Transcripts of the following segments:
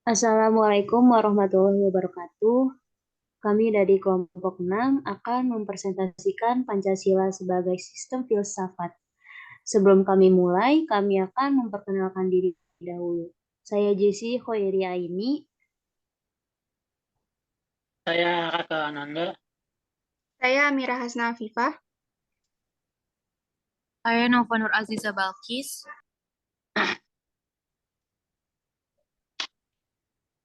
Assalamualaikum warahmatullahi wabarakatuh. Kami dari kelompok 6 akan mempresentasikan Pancasila sebagai sistem filsafat. Sebelum kami mulai, kami akan memperkenalkan diri dahulu. Saya Jessie Khoiri Aini. Saya Raka Ananda. Saya Amira Hasna Afifah. Saya Nova Nur Aziza Balkis.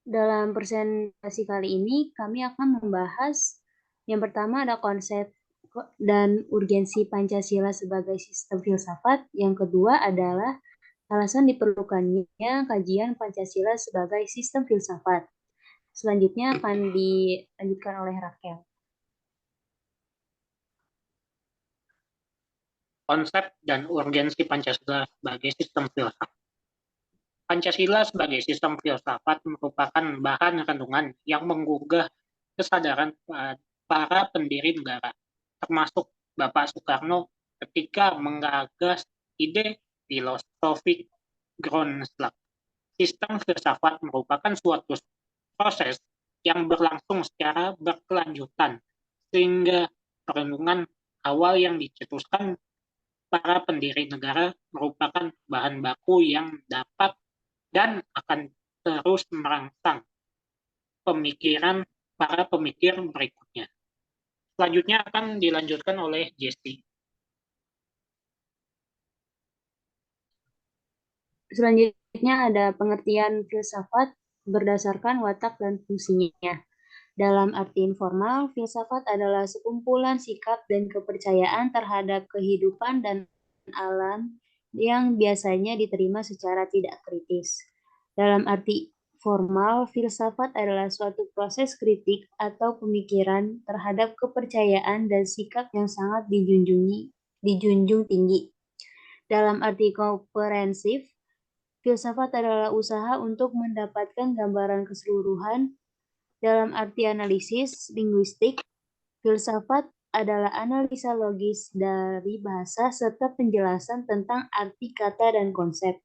Dalam presentasi kali ini, kami akan membahas yang pertama ada konsep dan urgensi Pancasila sebagai sistem filsafat. Yang kedua adalah alasan diperlukannya kajian Pancasila sebagai sistem filsafat. Selanjutnya akan dilanjutkan oleh Rakel. Konsep dan urgensi Pancasila sebagai sistem filsafat. Pancasila sebagai sistem filsafat merupakan bahan renungan yang menggugah kesadaran para pendiri negara, termasuk Bapak Soekarno ketika menggagas ide filosofi Grundslag. Sistem filsafat merupakan suatu proses yang berlangsung secara berkelanjutan, sehingga perenungan awal yang dicetuskan para pendiri negara merupakan bahan baku yang dapat dan akan terus merangsang pemikiran para pemikir berikutnya. Selanjutnya akan dilanjutkan oleh Jesse. Selanjutnya ada pengertian filsafat berdasarkan watak dan fungsinya. Dalam arti informal, filsafat adalah sekumpulan sikap dan kepercayaan terhadap kehidupan dan alam yang biasanya diterima secara tidak kritis. Dalam arti formal, filsafat adalah suatu proses kritik atau pemikiran terhadap kepercayaan dan sikap yang sangat dijunjung tinggi. Dalam arti komprehensif, filsafat adalah usaha untuk mendapatkan gambaran keseluruhan. Dalam arti analisis linguistik, filsafat adalah analisa logis dari bahasa serta penjelasan tentang arti kata dan konsep.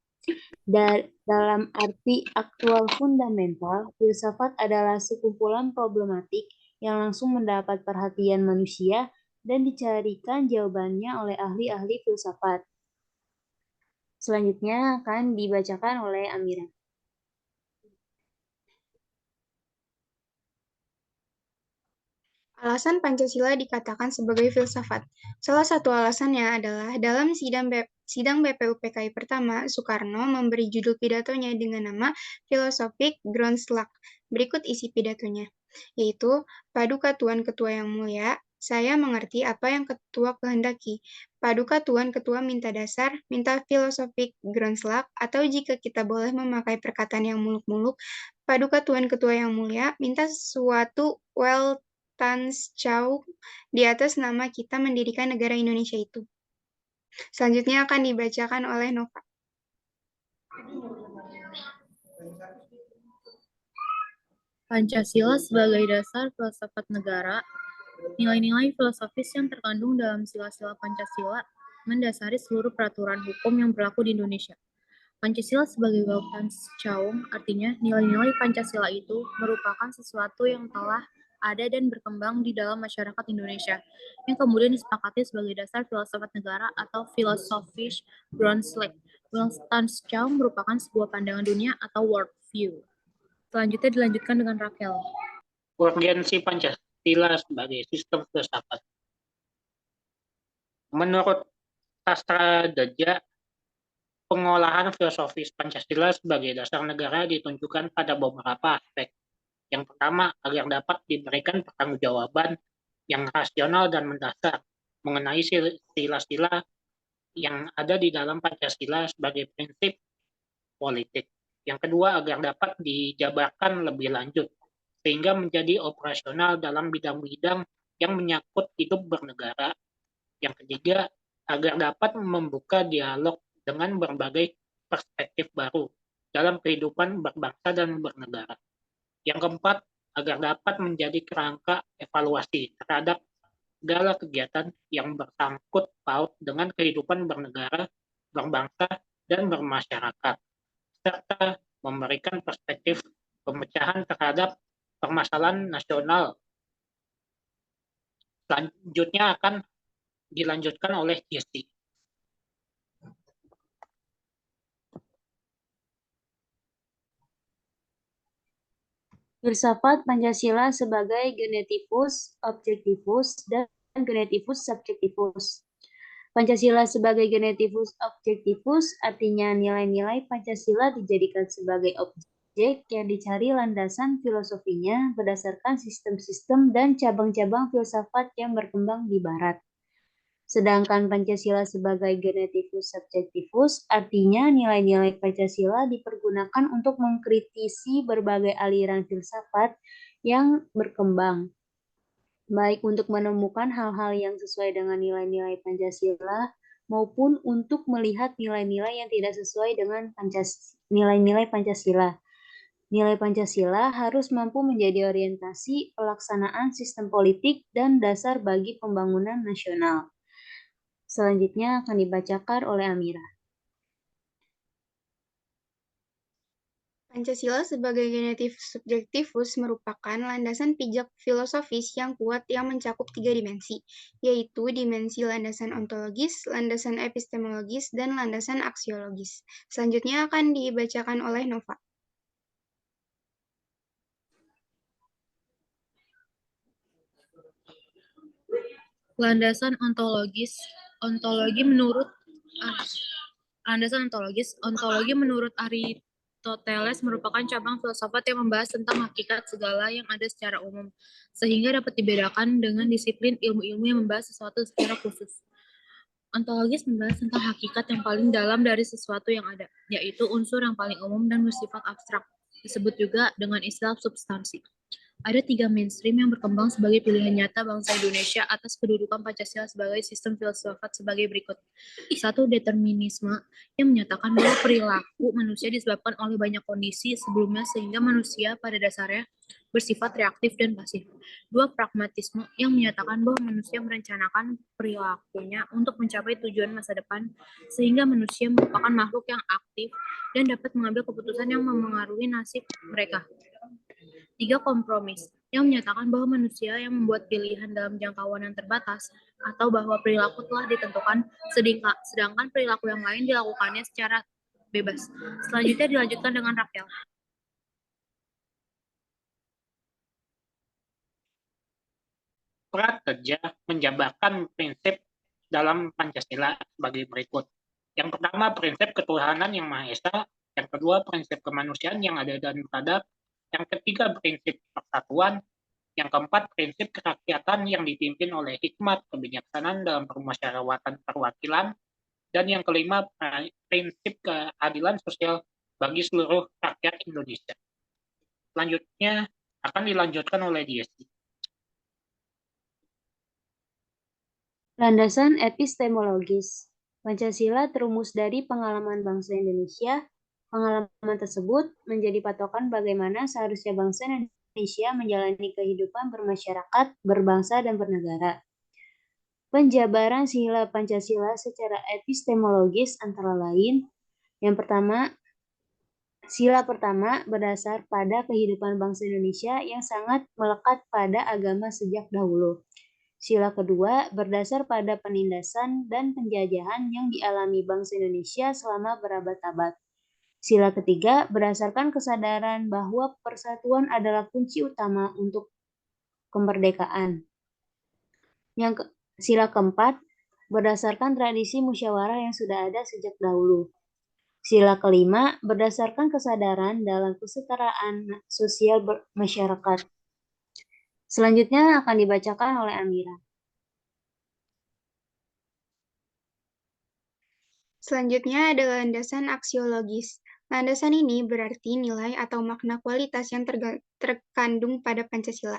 Dalam arti aktual fundamental, filsafat adalah sekumpulan problematik yang langsung mendapat perhatian manusia dan dicarikan jawabannya oleh ahli-ahli filsafat. Selanjutnya akan dibacakan oleh Amira. Alasan Pancasila dikatakan sebagai filsafat. Salah satu alasannya adalah dalam sidang BPUPKI pertama, Soekarno memberi judul pidatonya dengan nama Philosophic Grundslag. Berikut isi pidatonya, yaitu, Paduka Tuan Ketua yang mulia, saya mengerti apa yang Ketua kehendaki. Paduka Tuan Ketua minta dasar, minta Philosophic Grundslag, atau jika kita boleh memakai perkataan yang muluk-muluk, Paduka Tuan Ketua yang mulia minta suatu Weltanschauung di atas nama kita mendirikan negara Indonesia itu. Selanjutnya akan dibacakan oleh Nova. Pancasila sebagai dasar filsafat negara. Nilai-nilai filosofis yang terkandung dalam sila-sila Pancasila mendasari seluruh peraturan hukum yang berlaku di Indonesia. Pancasila sebagai Weltanschauung artinya nilai-nilai Pancasila itu merupakan sesuatu yang telah ada dan berkembang di dalam masyarakat Indonesia, yang kemudian disepakati sebagai dasar filsafat negara atau philosophisch Grundslag. Weltanschauung merupakan sebuah pandangan dunia atau world view. Selanjutnya dilanjutkan dengan Rakel. Urgensi Pancasila sebagai sistem filsafat. Menurut sastra Deja, pengolahan filosofis Pancasila sebagai dasar negara ditunjukkan pada beberapa aspek. Yang pertama, agar dapat diberikan pertanggungjawaban yang rasional dan mendasar mengenai sila-sila yang ada di dalam Pancasila sebagai prinsip politik. Yang kedua, agar dapat dijabarkan lebih lanjut, sehingga menjadi operasional dalam bidang-bidang yang menyangkut hidup bernegara. Yang ketiga, agar dapat membuka dialog dengan berbagai perspektif baru dalam kehidupan berbangsa dan bernegara. Yang keempat, agar dapat menjadi kerangka evaluasi terhadap segala kegiatan yang bersangkut paut dengan kehidupan bernegara, berbangsa, dan bermasyarakat, serta memberikan perspektif terhadap permasalahan nasional. Selanjutnya akan dilanjutkan oleh Jesse. Filsafat Pancasila sebagai genetivus objektivus dan genetivus subjektivus. Pancasila sebagai genetivus objektivus artinya nilai-nilai Pancasila dijadikan sebagai objek yang dicari landasan filosofinya berdasarkan sistem-sistem dan cabang-cabang filsafat yang berkembang di Barat. Sedangkan Pancasila sebagai genetivus subjektivus artinya nilai-nilai Pancasila dipergunakan untuk mengkritisi berbagai aliran filsafat yang berkembang, baik untuk menemukan hal-hal yang sesuai dengan nilai-nilai Pancasila maupun untuk melihat nilai-nilai yang tidak sesuai dengan nilai-nilai Pancasila. Nilai Pancasila harus mampu menjadi orientasi pelaksanaan sistem politik dan dasar bagi pembangunan nasional. Selanjutnya akan dibacakan oleh Amira. Pancasila sebagai genetivus subjektivus merupakan landasan pijak filosofis yang kuat yang mencakup 3 dimensi, yaitu dimensi landasan ontologis, landasan epistemologis, dan landasan aksiologis. Selanjutnya akan dibacakan oleh Nova. Landasan ontologis. Ontologi menurut Aristoteles merupakan cabang filsafat yang membahas tentang hakikat segala yang ada secara umum, sehingga dapat dibedakan dengan disiplin ilmu-ilmu yang membahas sesuatu secara khusus. Ontologis membahas tentang hakikat yang paling dalam dari sesuatu yang ada, yaitu unsur yang paling umum dan bersifat abstrak. Disebut juga dengan istilah substansi. Ada 3 mainstream yang berkembang sebagai pilihan nyata bangsa Indonesia atas kedudukan Pancasila sebagai sistem filsafat sebagai berikut. 1. Determinisme yang menyatakan bahwa perilaku manusia disebabkan oleh banyak kondisi sebelumnya sehingga manusia pada dasarnya bersifat reaktif dan pasif. 2. Pragmatisme yang menyatakan bahwa manusia merencanakan perilakunya untuk mencapai tujuan masa depan sehingga manusia merupakan makhluk yang aktif dan dapat mengambil keputusan yang memengaruhi nasib mereka. 3. Kompromis yang menyatakan bahwa manusia yang membuat pilihan dalam jangkauan yang terbatas atau bahwa perilaku telah ditentukan sedangkan perilaku yang lain dilakukannya secara bebas. Selanjutnya dilanjutkan dengan Rafael. Prakerja menjabarkan prinsip dalam Pancasila sebagai berikut. Yang pertama, prinsip ketuhanan yang Maha Esa. Yang kedua, prinsip kemanusiaan yang adil dan beradab. Yang ketiga, prinsip persatuan. Yang keempat, prinsip kerakyatan yang dipimpin oleh hikmat kebijaksanaan dalam permusyawaratan perwakilan. Dan yang kelima, prinsip keadilan sosial bagi seluruh rakyat Indonesia. Selanjutnya akan dilanjutkan oleh Jesse. Landasan epistemologis. Pancasila terumus dari pengalaman bangsa Indonesia. Pengalaman tersebut menjadi patokan bagaimana seharusnya bangsa Indonesia menjalani kehidupan bermasyarakat, berbangsa, dan bernegara. Penjabaran sila Pancasila secara epistemologis antara lain, yang pertama, sila pertama berdasar pada kehidupan bangsa Indonesia yang sangat melekat pada agama sejak dahulu. Sila kedua berdasar pada penindasan dan penjajahan yang dialami bangsa Indonesia selama berabad-abad. Sila ketiga berdasarkan kesadaran bahwa persatuan adalah kunci utama untuk kemerdekaan. Sila keempat berdasarkan tradisi musyawarah yang sudah ada sejak dahulu. Sila kelima berdasarkan kesadaran dalam kesetaraan sosial masyarakat. Selanjutnya akan dibacakan oleh Amira. Selanjutnya adalah landasan aksiologis. Landasan ini berarti nilai atau makna kualitas yang terkandung pada Pancasila.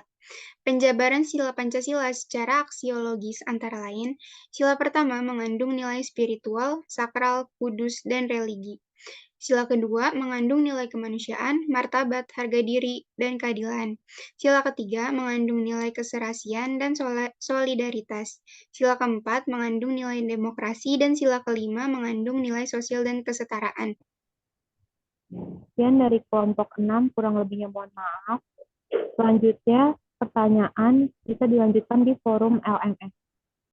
Penjabaran sila Pancasila secara aksiologis antara lain, sila pertama mengandung nilai spiritual, sakral, kudus, dan religi. Sila kedua mengandung nilai kemanusiaan, martabat, harga diri, dan keadilan. Sila ketiga mengandung nilai keserasian dan solidaritas. Sila keempat mengandung nilai demokrasi, dan sila kelima mengandung nilai sosial dan kesetaraan. Sekian dari kelompok 6, kurang lebihnya mohon maaf. Selanjutnya, pertanyaan bisa dilanjutkan di forum LMS.